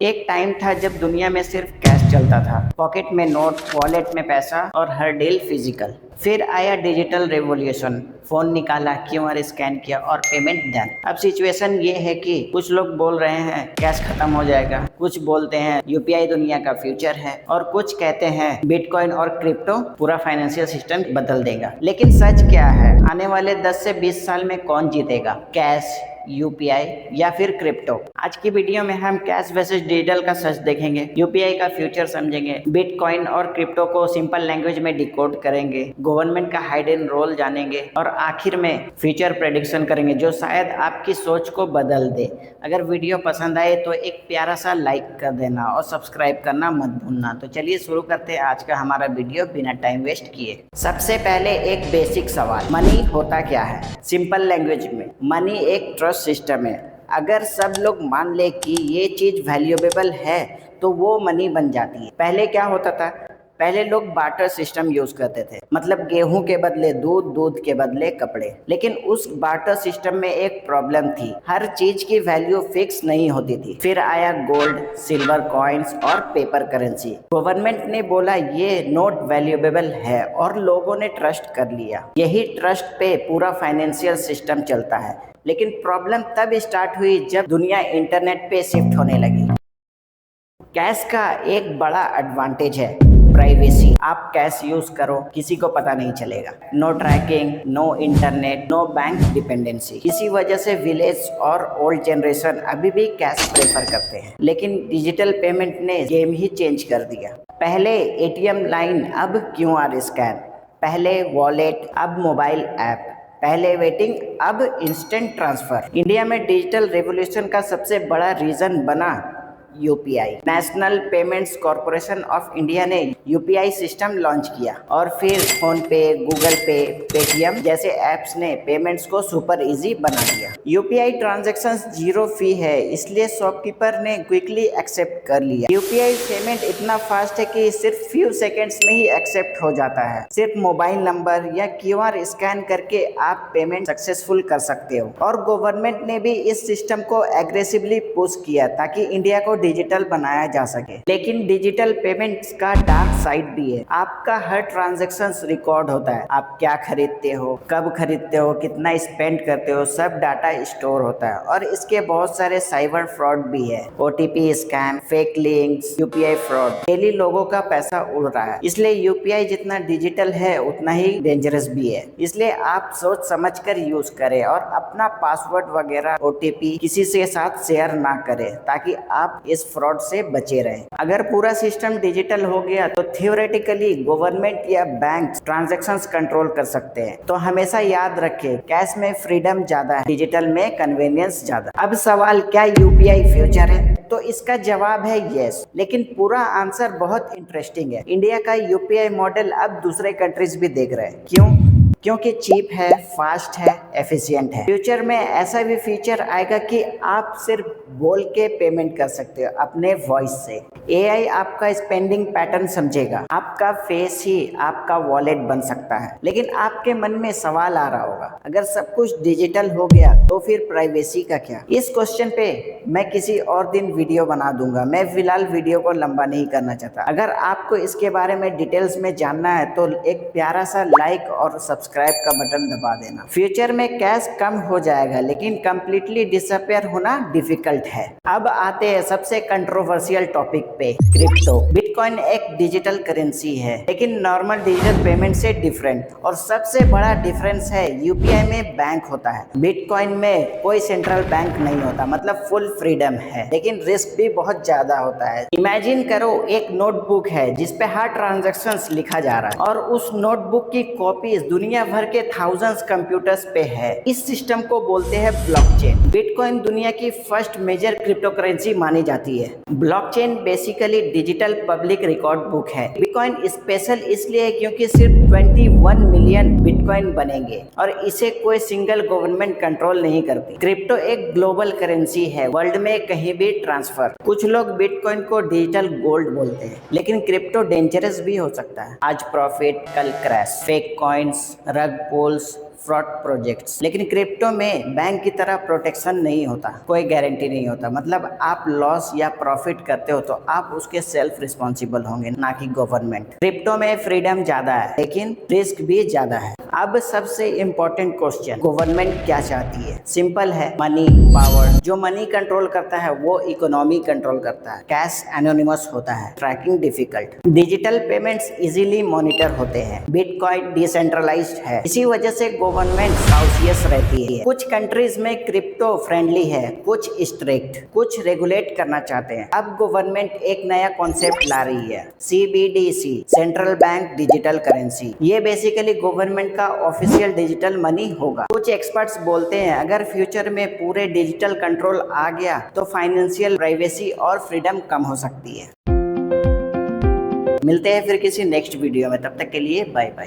एक टाइम था जब दुनिया में सिर्फ कैश चलता था। पॉकेट में नोट, वॉलेट में पैसा और हर डील फिजिकल। फिर आया डिजिटल रेवोल्यूशन। फोन निकाला, क्यूआर स्कैन किया और पेमेंट डन। अब सिचुएशन ये है कि कुछ लोग बोल रहे हैं कैश खत्म हो जाएगा, कुछ बोलते हैं यूपीआई दुनिया का फ्यूचर है और कुछ कहते हैं बिटकॉइन और क्रिप्टो पूरा फाइनेंशियल सिस्टम बदल देगा। लेकिन सच क्या है? आने वाले 10 से 20 साल में कौन जीतेगा, कैश, यूपीआई या फिर क्रिप्टो? आज की वीडियो में हम कैश वर्सेस डिजिटल का सच देखेंगे, यूपीआई का फ्यूचर समझेंगे, बिटकॉइन और क्रिप्टो को सिंपल लैंग्वेज में डिकोड करेंगे, गवर्नमेंट का हाइडन रोल जानेंगे और आखिर में फ्यूचर प्रेडिक्शन करेंगे जो शायद आपकी सोच को बदल दे। अगर वीडियो पसंद आए तो एक प्यारा सा लाइक कर देना और सब्सक्राइब करना मत भूलना। तो चलिए शुरू करते हैं आज का हमारा वीडियो बिना टाइम वेस्ट किए। सबसे पहले एक बेसिक सवाल, मनी होता क्या है? सिंपल लैंग्वेज में मनी एक ट्रस्ट सिस्टम है। अगर सब लोग मान ले कि ये चीज वैल्यूएबल है तो वो मनी बन जाती है। पहले क्या होता था? पहले लोग बार्टर सिस्टम यूज करते थे, मतलब गेहूं के बदले दूध, दूध के बदले कपड़े। लेकिन उस बार्टर सिस्टम में एक प्रॉब्लम थी, हर चीज की वैल्यू फिक्स नहीं होती थी। फिर आया गोल्ड, सिल्वर कॉइन्स और पेपर करेंसी। गवर्नमेंट ने बोला ये नोट वैल्यूएबल है और लोगों ने ट्रस्ट कर लिया। यही ट्रस्ट पे पूरा फाइनेंशियल सिस्टम चलता है। लेकिन प्रॉब्लम तब स्टार्ट हुई जब दुनिया इंटरनेट पे शिफ्ट होने लगी। कैश का एक बड़ा एडवांटेज है, प्राइवेसी। आप कैश यूज करो, किसी को पता नहीं चलेगा। No tracking, no internet, no bank dependency. इसी वजह से विलेज और ओल्ड जनरेशन अभी भी कैश प्रेफर करते हैं। लेकिन डिजिटल पेमेंट ने गेम ही चेंज कर दिया। पहले एटीएम लाइन, अब क्यूआर स्कैन। पहले वॉलेट, अब मोबाइल ऐप। पहले वेटिंग, अब इंस्टेंट ट्रांसफर। इंडिया में डिजिटल रेवोल्यूशन का सबसे बड़ा रीजन बना UPI. National payments corporation of India ने यूपीआई सिस्टम लॉन्च किया और फिर फोन पे, गूगल पे, पेटीएम जैसे एप्स ने पेमेंट्स को सुपर इजी बना दिया। यूपीआई ट्रांजैक्शंस जीरो फी है, इसलिए शॉपकीपर ने क्विकली एक्सेप्ट कर लिया। यूपीआई पेमेंट इतना फास्ट है कि सिर्फ फ्यू सेकेंड्स में ही एक्सेप्ट हो जाता है। सिर्फ मोबाइल नंबर या क्यूआर स्कैन करके आप पेमेंट सक्सेसफुल कर सकते हो। और गवर्नमेंट ने भी इस सिस्टम को एग्रेसिवली पुश किया ताकि इंडिया को डिजिटल बनाया जा सके। लेकिन डिजिटल पेमेंट्स का डार्क साइड भी है। आपका हर ट्रांजैक्शन रिकॉर्ड होता है। आप क्या खरीदते हो, कब खरीदते हो, कितना स्पेंड करते हो, सब डाटा स्टोर होता है। और इसके बहुत सारे साइबर फ्रॉड भी है, OTP scam, fake links, UPI fraud. Daily लोगों का पैसा उड़ रहा है। इसलिए यूपीआई जितना डिजिटल है उतना ही डेंजरस भी है। इसलिए आप सोच समझ कर यूज करें और अपना पासवर्ड वगैरह, ओटीपी किसी के साथ शेयर ना करें ताकि आप इस फ्रॉड से बचे रहें। अगर पूरा सिस्टम डिजिटल हो गया तो थियोरेटिकली गवर्नमेंट या बैंक ट्रांजैक्शंस कंट्रोल कर सकते हैं। तो हमेशा याद रखें, कैश में फ्रीडम ज्यादा है, डिजिटल में कन्वीनियंस ज्यादा। अब सवाल, क्या यूपीआई फ्यूचर है? तो इसका जवाब है यस, लेकिन पूरा आंसर बहुत इंटरेस्टिंग है। इंडिया का यूपीआई मॉडल अब दूसरे कंट्रीज भी देख रहे हैं। क्यों? क्योंकि चीप है, फास्ट है, एफिशिएंट है। फ्यूचर में ऐसा भी फीचर आएगा कि आप सिर्फ बोल के पेमेंट कर सकते हो अपने वॉइस से। एआई आपका स्पेंडिंग पैटर्न समझेगा, आपका फेस ही आपका वॉलेट बन सकता है। लेकिन आपके मन में सवाल आ रहा होगा, अगर सब कुछ डिजिटल हो गया तो फिर प्राइवेसी का क्या? इस क्वेश्चन पे मैं किसी और दिन वीडियो बना दूंगा। मैं फिलहाल वीडियो को लंबा नहीं करना चाहता। अगर आपको इसके बारे में डिटेल्स में जानना है तो एक प्यारा सा लाइक और सब्सक्राइब का बटन दबा देना। फ्यूचर में कैश कम हो जाएगा लेकिन कंप्लीटली डिसअपियर होना डिफिकल्ट है। अब आते हैं सबसे कंट्रोवर्शियल टॉपिक पे, क्रिप्टो। बिटकॉइन एक डिजिटल करेंसी है लेकिन नॉर्मल डिजिटल पेमेंट से डिफरेंट। और सबसे बड़ा डिफरेंस है यूपीआई में बैंक होता है, बिटकॉइन में कोई सेंट्रल बैंक नहीं होता, मतलब फुल फ्रीडम है। लेकिन रिस्क भी बहुत ज्यादा होता है। इमेजिन करो एक नोटबुक है जिसपे हर ट्रांजैक्शंस लिखा जा रहा है और उस नोटबुक की कॉपीज दुनिया भर के थाउजेंड्स कंप्यूटर्स पे है। इस सिस्टम को बोलते हैं ब्लॉकचेन। बिटकॉइन दुनिया की फर्स्ट मेजर क्रिप्टो करेंसी मानी जाती है। Blockchain basically digital public record book है। बिटकॉइन स्पेशल इसलिए है क्योंकि सिर्फ 21 मिलियन बिटकॉइन बनेंगे और इसे कोई सिंगल गवर्नमेंट कंट्रोल नहीं करती। क्रिप्टो एक ग्लोबल करेंसी है, वर्ल्ड में कहीं भी ट्रांसफर। कुछ लोग बिटकॉइन को डिजिटल गोल्ड बोलते हैं, लेकिन क्रिप्टो डेंजरस भी हो सकता है। आज प्रॉफिट, कल क्रैश। फेक कॉइन्स, रग पुल्स, फ्रॉड प्रोजेक्ट्स। लेकिन क्रिप्टो में बैंक की तरह प्रोटेक्शन नहीं होता, कोई गारंटी नहीं होता। मतलब आप लॉस या प्रॉफिट करते हो तो आप उसके सेल्फ रिस्पॉन्सिबल होंगे, ना कि गवर्नमेंट। क्रिप्टो में फ्रीडम ज्यादा है लेकिन रिस्क भी ज्यादा है। अब सबसे इंपॉर्टेंट क्वेश्चन, गवर्नमेंट क्या चाहती है? सिंपल है, मनी पावर। जो मनी कंट्रोल करता है वो इकोनॉमी कंट्रोल करता है। कैश एनोनिमस होता है, tracking difficult, digital payments easily monitor होते हैं, बिटकॉइन डिसेंट्रलाइज्ड है। इसी वजह से गवर्नमेंट कॉशियस रहती है। कुछ कंट्रीज में क्रिप्टो फ्रेंडली है, कुछ स्ट्रिक्ट, कुछ रेगुलेट करना चाहते हैं। अब गवर्नमेंट एक नया कॉन्सेप्ट ला रही है, CBDC, central bank digital currency. ये बेसिकली गवर्नमेंट का ऑफिशियल डिजिटल मनी होगा। कुछ एक्सपर्ट्स बोलते हैं अगर फ्यूचर में पूरे डिजिटल कंट्रोल आ गया तो फाइनेंशियल प्राइवेसी और फ्रीडम कम हो सकती है। मिलते हैं फिर किसी नेक्स्ट वीडियो में, तब तक के लिए बाय बाय।